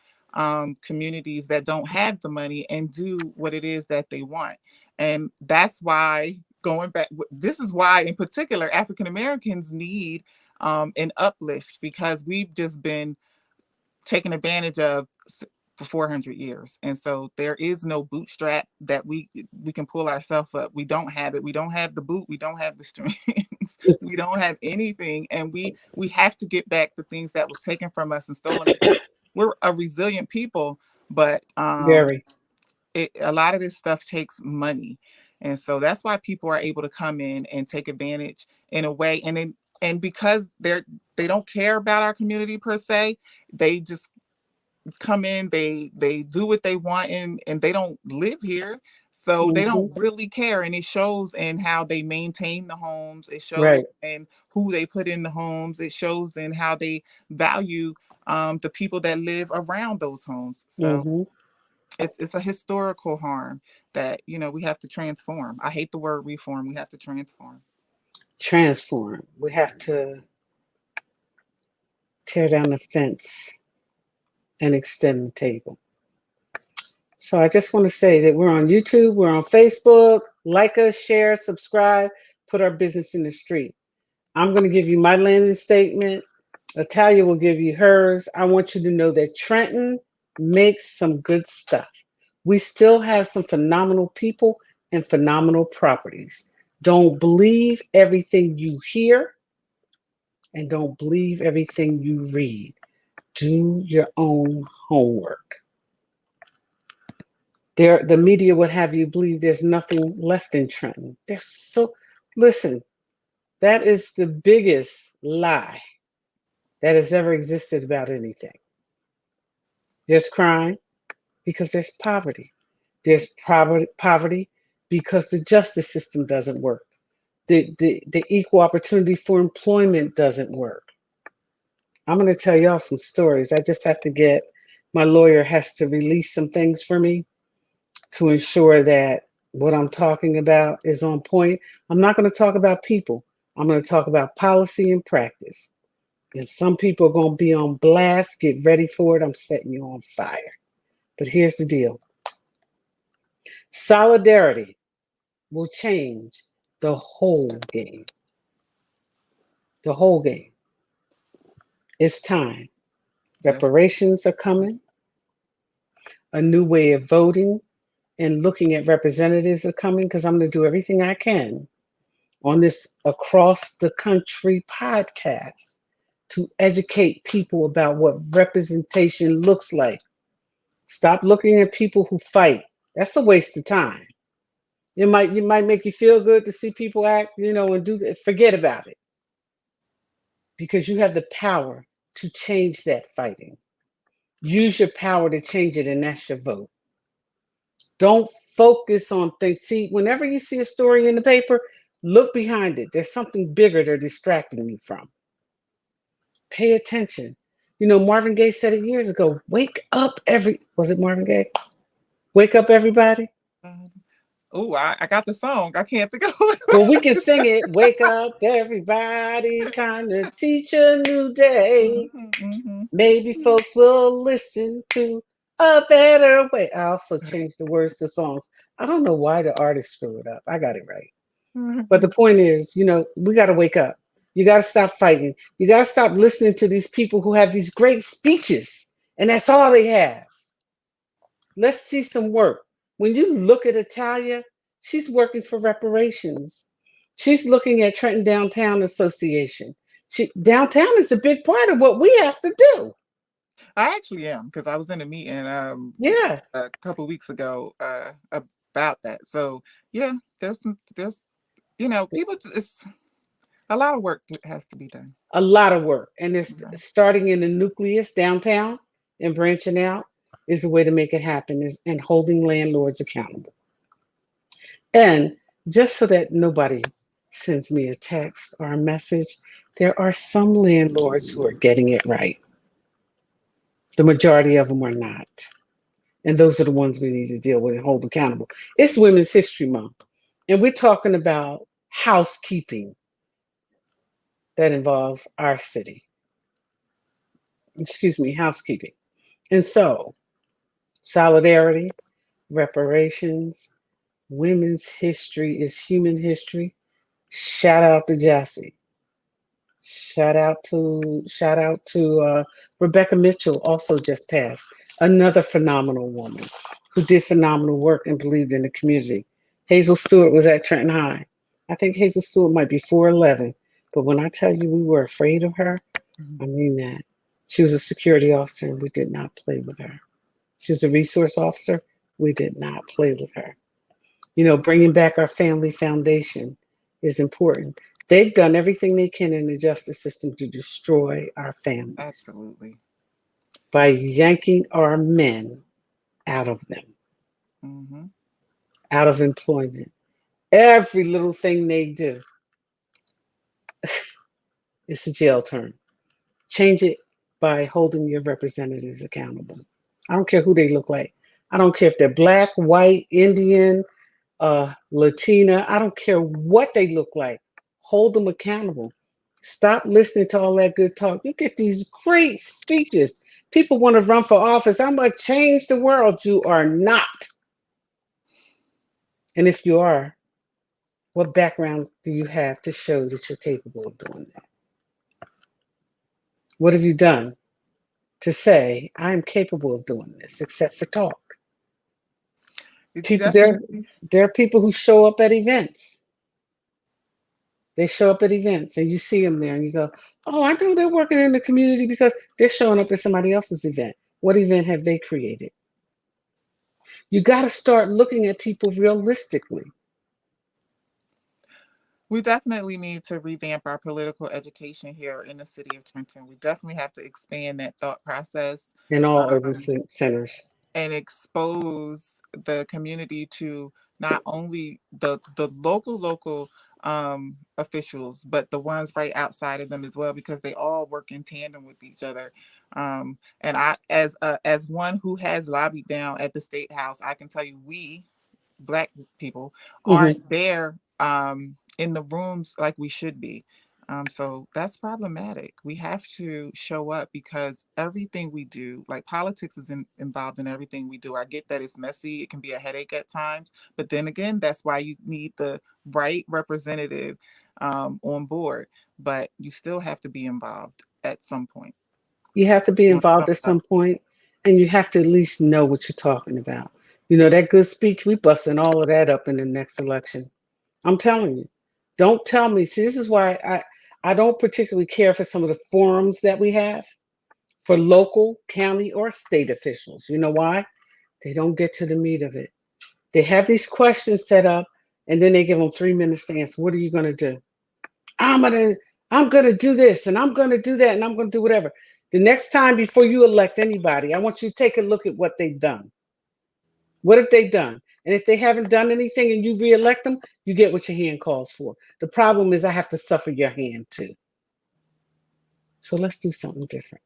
communities that don't have the money and do what it is that they want, and that's why going back. This is why, in particular, African Americans need an uplift because we've just been taken advantage of for 400 years. And so there is no bootstrap that we can pull ourselves up. We don't have it. We don't have the boot. We don't have the strings. We don't have anything. And we have to get back the things that was taken from us and stolen. We're a resilient people, but
Very.
a lot of this stuff takes money. And so that's why people are able to come in and take advantage in a way. And because they don't care about our community per se, they just come in, they do what they want, and they don't live here, so they
Mm-hmm.
don't really care. And it shows in how they maintain the homes, it shows
Right.
in who they put in the homes, it shows in how they value the people that live around those homes. So
Mm-hmm.
it's a historical harm that we have to transform. I hate the word reform. We have to transform.
Transform. We have to tear down the fence and extend the table. So I just want to say that we're on YouTube, we're on Facebook. Like us, share, subscribe, put our business in the street. I'm going to give you my landing statement. Natalia will give you hers. I want you to know that Trenton makes some good stuff. We still have some phenomenal people and phenomenal properties. Don't believe everything you hear and don't believe everything you read. Do your own homework. The media would have you believe there's nothing left in Trenton. Listen, that is the biggest lie that has ever existed about anything. There's crime because there's poverty. There's poverty because the justice system doesn't work. The equal opportunity for employment doesn't work. I'm going to tell y'all some stories. I just have to my lawyer has to release some things for me to ensure that what I'm talking about is on point. I'm not going to talk about people. I'm going to talk about policy and practice. And some people are going to be on blast. Get ready for it. I'm setting you on fire. But here's the deal. Solidarity will change the whole game. The whole game. It's time.
Yes.
Reparations are coming. A new way of voting and looking at representatives are coming, because I'm going to do everything I can on this across the country podcast to educate people about what representation looks like. Stop looking at people who fight. That's a waste of time. It might make you feel good to see people act, and forget about it. Because you have the power to change that fighting. Use your power to change it, and that's your vote. Don't focus on things. See, whenever you see a story in the paper, look behind it. There's something bigger they're distracting you from. Pay attention. Marvin Gaye said it years ago. Wake up, was it Marvin Gaye? Wake up, everybody.
Oh, I got the song. I can't think of it.
Well, we can sing it. Wake up, everybody. Time to teach a new day. Maybe folks will listen to a better way. I also changed the words to songs. I don't know why the artist screwed it up. I got it right. But the point is, we got to wake up. You got to stop fighting. You got to stop listening to these people who have these great speeches, and that's all they have. Let's see some work. When you look at Italia, she's working for reparations. She's looking at Trenton Downtown Association. Downtown is a big part of what we have to do.
I actually am, because I was in a meeting a couple weeks ago about that. So yeah, there's people. It's a lot of work that has to be done.
A lot of work, and it's starting in the nucleus downtown and branching out is a way to make it happen. And holding landlords accountable. And just so that nobody sends me a text or a message, there are some landlords who are getting it right. The majority of them are not. And those are the ones we need to deal with and hold accountable. It's Women's History Month, and we're talking about housekeeping that involves our city. Housekeeping. And so, solidarity, reparations, women's history is human history. Shout out to Jassy. Shout out to Rebecca Mitchell, also just passed. Another phenomenal woman who did phenomenal work and believed in the community. Hazel Stewart was at Trenton High. I think Hazel Stewart might be 4'11", but when I tell you we were afraid of her, I mean that. She was a security officer, and we did not play with her. She was a resource officer. We did not play with her. Bringing back our family foundation is important. They've done everything they can in the justice system to destroy our families.
Absolutely.
By yanking our men out of them, out of employment. Every little thing they do, it's a jail term. Change it by holding your representatives accountable. I don't care who they look like. I don't care if they're black, white, Indian, Latina. I don't care what they look like. Hold them accountable. Stop listening to all that good talk. You get these great speeches. People want to run for office. I'm going to change the world. You are not. And if you are, what background do you have to show that you're capable of doing that? What have you done to say, I'm capable of doing this, except for talk? There are people who show up at events. They show up at events and you see them there and you go, oh, I know they're working in the community because they're showing up at somebody else's event. What event have they created? You got to start looking at people realistically.
We definitely need to revamp our political education here in the city of Trenton. We definitely have to expand that thought process.
In all urban
Um,
centers.
and expose the community to not only the local officials, but the ones right outside of them as well, because they all work in tandem with each other. And I, as one who has lobbied down at the state house, I can tell you we Black people
Hmm.
aren't there in the rooms like we should be. So that's problematic. We have to show up because everything we do, like politics, is involved in everything we do. I get that it's messy, it can be a headache at times, but then again, that's why you need the right representative on board. But you still have to be involved at some point.
You have to be
On
involved
some
at some
level.
point, and you have to at least know what you're talking about. You know, that good speech, we busting all of that up in the next election. I'm telling you. Don't tell me. See, this is why I don't particularly care for some of the forums that we have for local, county, or state officials. You know why? They don't get to the meat of it. They have these questions set up, and then they give them 3 minutes to answer. What are you going to do? I'm gonna I'm gonna do this, and I'm gonna do that, and I'm gonna do whatever. The next time before you elect anybody, I want you to take a look at what they've done. What have they done? And if they haven't done anything and you reelect them, you get what your hand calls for. The problem is I have to suffer your hand too. So let's do something different.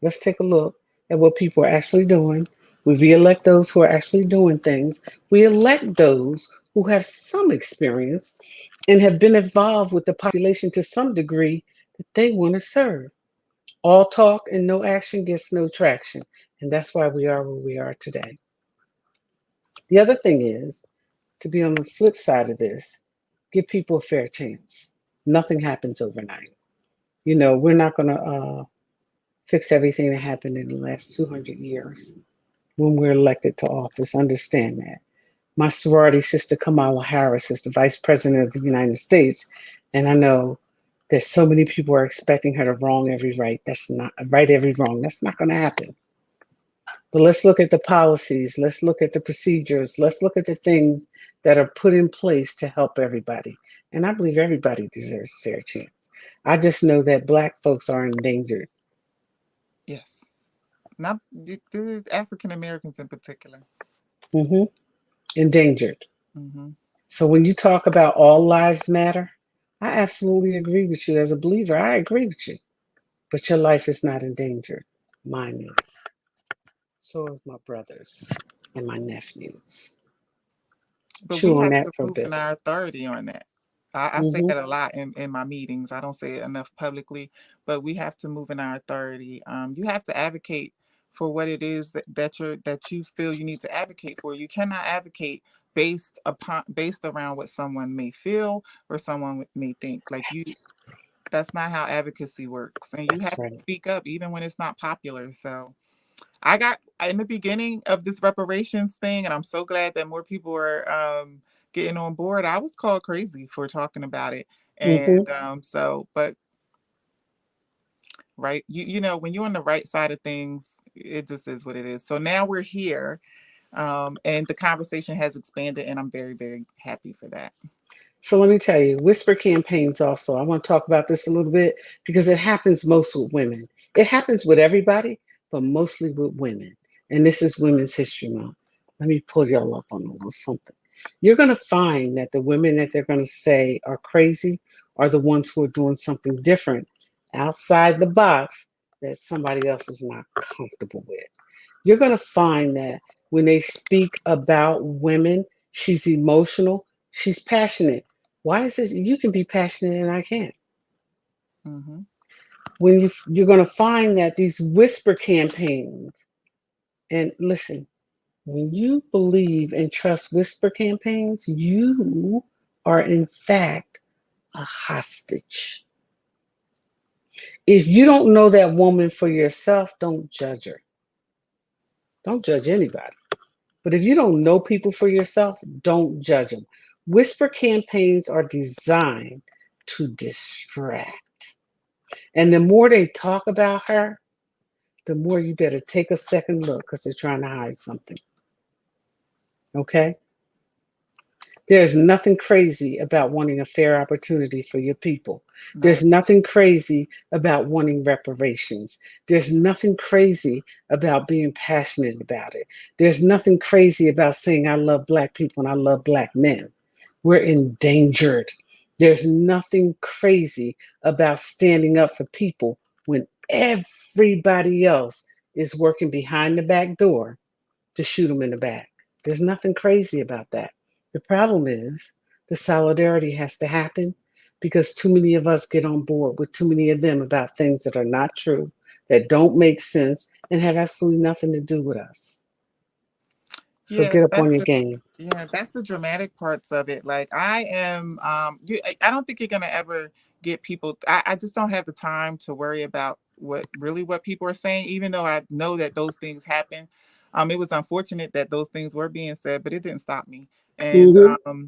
Let's take a look at what people are actually doing. We reelect those who are actually doing things. We elect those who have some experience and have been involved with the population to some degree that they want to serve. All talk and no action gets no traction. And that's why we are where we are today. The other thing is to be on the flip side of this, give people a fair chance. Nothing happens overnight. You know, we're not going to fix everything that happened in the last 200 years when we're elected to office. Understand that. My sorority sister Kamala Harris is the Vice President of the United States, and I know that so many people are expecting her to wrong every right. That's not right every wrong. That's not going to happen. But let's look at the policies. Let's look at the procedures. Let's look at the things that are put in place to help everybody. And I believe everybody deserves a fair chance. I just know that Black folks are endangered.
Yes. Not the African Americans in particular.
Hmm. Endangered.
Hmm.
So when you talk about all lives matter, I absolutely agree with you. As a believer, I agree with you. But your life is not endangered. Mine is. So is my brothers and my nephews.
But we
Chew on
have
that
to
for a
move in
bit.
our authority on that. I say
Hmm.
that a lot in my meetings. I don't say it enough publicly, but we have to move in our authority. You have to advocate for what it is that you feel you need to advocate for. You cannot advocate based around what someone may feel or someone may think. Like you,
That's,
that's not how advocacy works. And you
that's
have to
right.
speak up even when it's not popular. So I got in the beginning of this reparations thing, and I'm so glad that more people are getting on board. I was called crazy for talking about it,
Hmm.
and but right, you know, when you're on the right side of things, it just is what it is. So now we're here, and the conversation has expanded, and I'm very, very happy for that.
So let me tell you, whisper campaigns also. I want to talk about this a little bit because it happens most with women. It happens with everybody, but mostly with women. And this is Women's History Month. Let me pull y'all up on a little something. You're going to find that the women that they're going to say are crazy are the ones who are doing something different outside the box that somebody else is not comfortable with. You're going to find that when they speak about women, she's emotional, she's passionate. Why is this? You can be passionate and I can't.
Hmm.
When you're going to find that these whisper campaigns, and listen, when you believe and trust whisper campaigns, you are in fact a hostage. If you don't know that woman for yourself, don't judge her. Don't judge anybody. But if you don't know people for yourself, don't judge them. Whisper campaigns are designed to distract. And the more they talk about her, the more you better take a second look because they're trying to hide something. Okay? There's nothing crazy about wanting a fair opportunity for your people. There's
Right.
nothing crazy about wanting reparations. There's nothing crazy about being passionate about it. There's nothing crazy about saying, I love Black people and I love Black men. We're endangered. There's nothing crazy about standing up for people when everybody else is working behind the back door to shoot them in the back. There's nothing crazy about that. The problem is the solidarity has to happen because too many of us get on board with too many of them about things that are not true, that don't make sense, and have absolutely nothing to do with us. So
Yeah,
get up
that's
on your
the
game.
yeah, that's the dramatic parts of it. Like I am I don't think you're gonna ever get people. I just don't have the time to worry about what people are saying, even though I know that those things happen. It was unfortunate that those things were being said, but it didn't stop me. And
Hmm.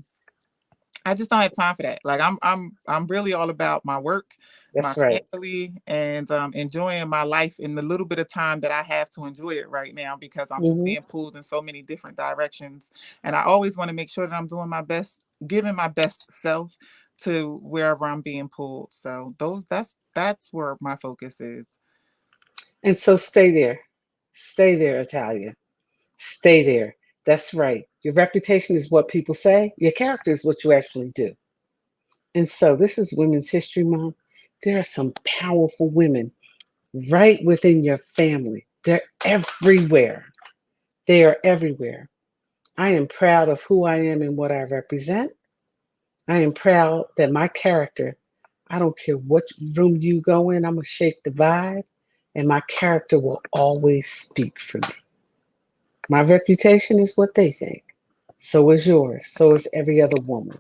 I just don't have time for that. Like I'm really all about my work, my
That's right.
family, and enjoying my life in the little bit of time that I have to enjoy it right now because I'm just
Hmm.
being pulled in so many different directions. And I always want to make sure that I'm doing my best, giving my best self to wherever I'm being pulled. So that's where my focus is.
And so stay there. Stay there, Italia. Stay there. That's right. Your reputation is what people say, your character is what you actually do. And so this is Women's History Month. There are some powerful women right within your family. They're everywhere. They are everywhere. I am proud of who I am and what I represent. I am proud that my character, I don't care what room you go in, I'm going to shake the vibe, and my character will always speak for me. My reputation is what they think. So is yours. So is every other woman.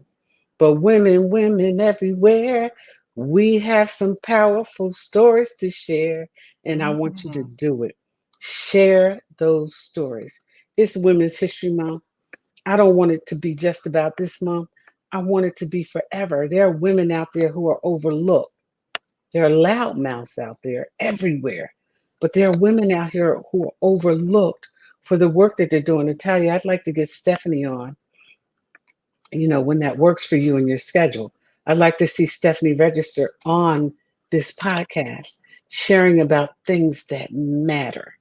But women everywhere, we have some powerful stories to share, and I want you to
Mhm.
do it. Share those stories. It's Women's History Month. I don't want it to be just about this month. I want it to be forever. There are women out there who are overlooked. There are loudmouths out there everywhere. But there are women out here who are overlooked for the work that they're doing. Natalia, I'd like to get Stephanie on, when that works for you in your schedule. I'd like to see Stephanie register on this podcast, sharing about things that matter.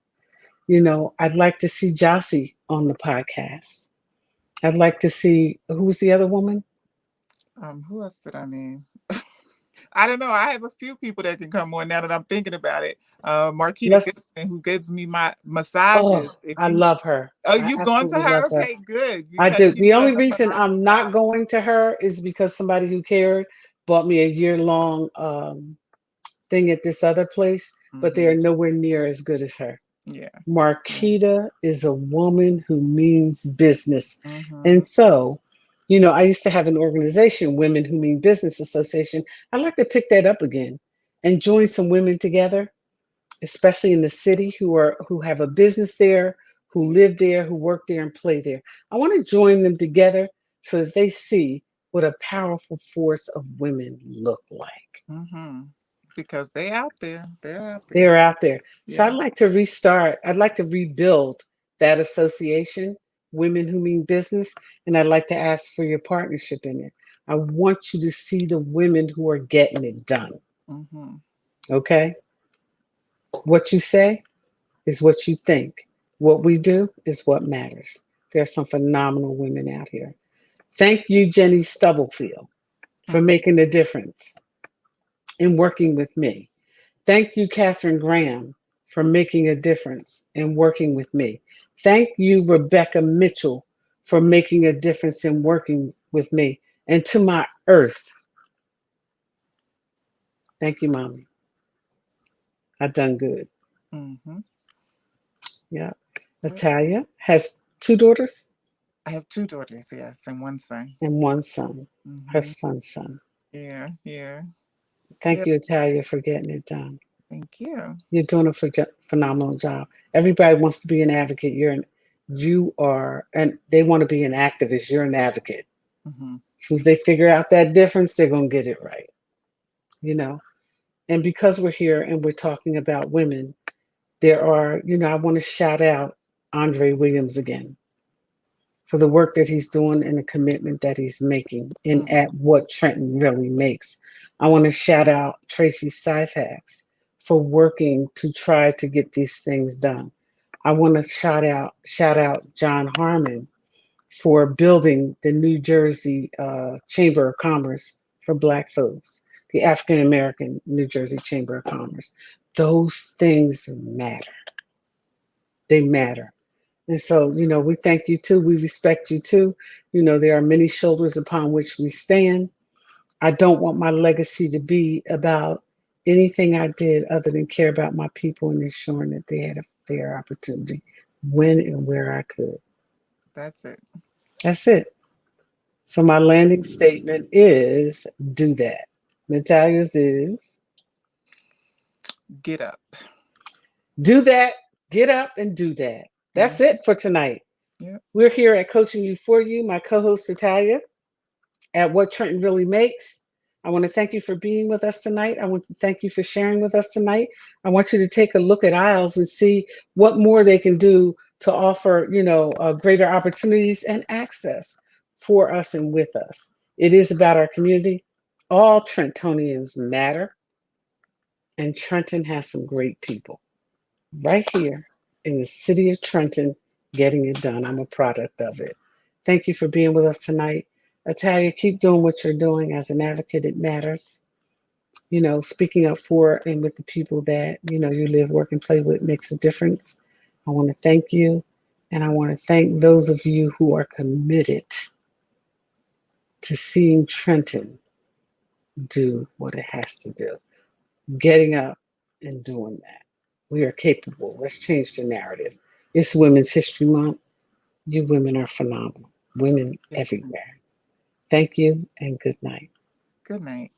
I'd like to see Jossie on the podcast. I'd like to see who's the other woman?
Who else did I name? I don't know. I have a few people that can come on now that I'm thinking about it. Marquita
Let's
Goodman, who gives me my
Oh,
massages. If
I
you
love her.
Oh,
I
you've gone to
absolutely love
her?
her.
Okay, good,
I
because
do.
she
The
does
only
a
reason
phenomenal
I'm not
job.
going to her is because somebody who cared bought me a year-long thing at this other place, but they
Mhm.
are nowhere near as good as her.
Yeah, yeah.
Marquita is a woman who means business. And
Mhm.
so, I used to have an organization, Women Who Mean Business Association. I'd like to pick that up again and join some women together, especially in the city who have a business there, who live there, who work there and play there. I want to join them together so that they see what a powerful force of women look like.
Mhm. Because they out there. They're out
They
there.
are out there. So I'd
Yeah.
like to restart, I'd like to rebuild that association, Women Who Mean Business, and I'd like to ask for your partnership in it. I want you to see the women who are getting it done.
Mhm.
Okay? What you say is what you think. What we do is what matters. There are some phenomenal women out here. Thank you, Jenny Stubblefield, for
Mhm.
making a difference in working with me. Thank you, Catherine Graham, for making a difference in working with me. Thank you, Rebecca Mitchell, for making a difference in working with me. And to my earth, thank you, Mommy. I done good.
Mhm.
Yeah.
Yep.
Natalia has two daughters
I have two daughters, yes, and one son.
and one son, her
Mhm.
son's son.
Yeah, yeah.
Thank
Yep.
you, Italia, for getting it done.
Thank you.
You're doing a phenomenal job. Everybody wants to be an advocate. You are, and they want to be an activist. You're an advocate.
Mhm.
As soon as they figure out that difference, they're gonna get it right. You know. And because we're here and we're talking about women, I want to shout out Andre Williams again for the work that he's doing and the commitment that he's making in at what Trenton really makes. I want to shout out Tracy Syfax for working to try to get these things done. I want to shout out John Harmon for building the New Jersey Chamber of Commerce for Black folks, the African American New Jersey Chamber of Commerce. Those things matter. They matter. And so, you know, we thank you too. We respect you too. You know, there are many shoulders upon which we stand. I don't want my legacy to be about anything I did other than care about my people and ensuring that they had a fair opportunity when and where I could.
That's it.
That's it. So my landing statement is do that. Natalia's is
Get up.
do that, get up and do that. That's it for tonight.
Yep.
We're here at Coaching You For You, my co-host Natalia at What Trenton Really Makes. I want to thank you for being with us tonight. I want to thank you for sharing with us tonight. I want you to take a look at Isles and see what more they can do to offer, you know, greater opportunities and access for us and with us. It is about our community. All Trentonians matter. And Trenton has some great people right here in the city of Trenton getting it done. I'm a product of it. Thank you for being with us tonight. Natalia, keep doing what you're doing as an advocate. It matters. You know, speaking up for and with the people that, you know, you live, work, and play with makes a difference. I want to thank you. And I want to thank those of you who are committed to seeing Trenton do what it has to do. Getting up and doing that. We are capable. Let's change the narrative. It's Women's History Month. You women are phenomenal. Women everywhere. Thank you and good night.
Good night.